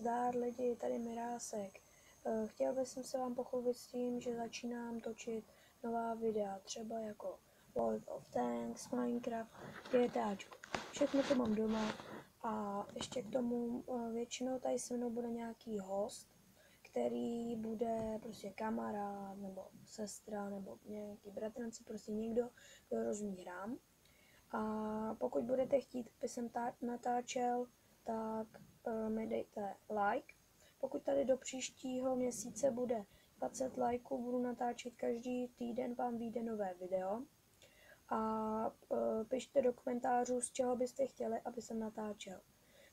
Zdar lidi, tady Mirásek. Chtěl bych se vám pochlubit s tím, že začínám točit nová videa, třeba jako World of Tanks, Minecraft, GTAčko. Všechno to mám doma a ještě k tomu většinou tady se mnou bude nějaký host, který bude prostě kamarád nebo sestra nebo nějaký bratranci, prostě někdo, kdo rozumí hrám. A pokud budete chtít, aby jsem natáčel, tak mi dejte like. Pokud tady do příštího měsíce bude 20 lajků, budu natáčet každý týden, vám vyjde nové video. A pište do komentářů, z čeho byste chtěli, aby jsem natáčel.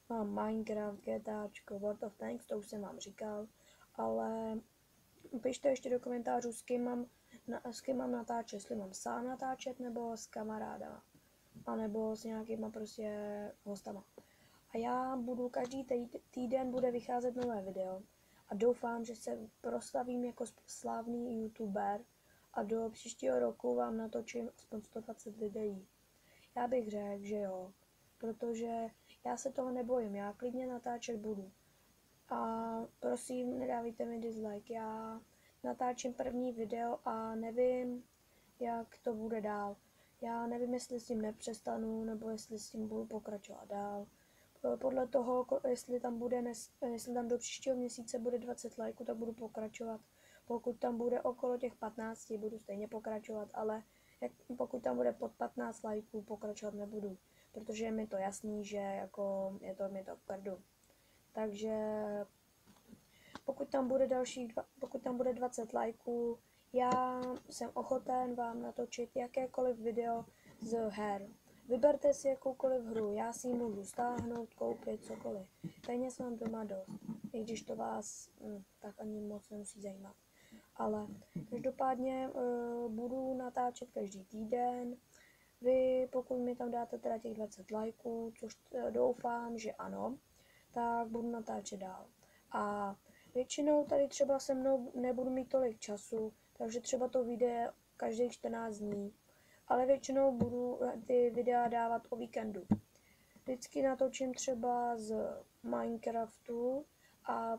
Mám Minecraft, GTAčko, World of Tanks, to už jsem vám říkal, ale pište ještě do komentářů, s kým mám natáčet, jestli mám sám natáčet nebo s kamarádama, anebo s nějakýma prostě hostama. A já budu každý týden bude vycházet nové video a doufám, že se proslavím jako slavný youtuber a do příštího roku vám natočím aspoň 120 videí. Já bych řekl, že jo, protože já se toho nebojím, já klidně natáčet budu. A prosím, nedávejte mi dislike, já natáčím první video a nevím, jak to bude dál. Já nevím, jestli s tím nepřestanu, nebo jestli s tím budu pokračovat dál. Podle toho, jestli tam do příštího měsíce bude 20 lajků, tak budu pokračovat. Pokud tam bude okolo těch 15, budu stejně pokračovat, ale pokud tam bude pod 15 lajků, pokračovat nebudu. Protože je mi to jasný, že jako mi to prdu. Takže pokud tam bude 20 lajků, já jsem ochoten vám natočit jakékoliv video z her. Vyberte si jakoukoliv hru, já si ji můžu stáhnout, koupit, cokoliv. Peněz mám doma dost, i když to vás tak ani moc nemusí zajímat. Ale každopádně budu natáčet každý týden. Vy, pokud mi tam dáte teda těch 20 lajků, což doufám, že ano, tak budu natáčet dál. A většinou tady třeba se mnou nebudu mít tolik času, takže třeba to vyjde každých 14 dní. Ale většinou budu ty videa dávat o víkendu. Vždycky natočím třeba z Minecraftu a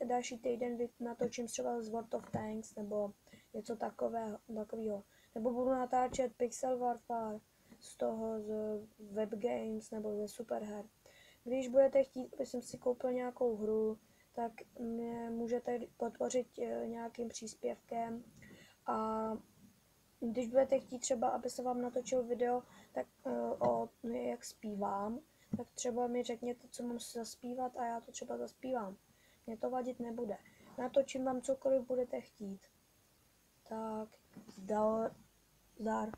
další týden natočím třeba z World of Tanks nebo něco takového. Nebo budu natáčet Pixel Warfare z Web Games nebo ze Superher. Když budete chtít, aby jsem si koupil nějakou hru, tak mě můžete podpořit nějakým příspěvkem. A když budete chtít třeba, aby se vám natočil video, tak jak zpívám, tak třeba mi řekněte, co mám zaspívat a já to třeba zaspívám. Mě to vadit nebude. Natočím vám cokoliv budete chtít. Tak, zdar.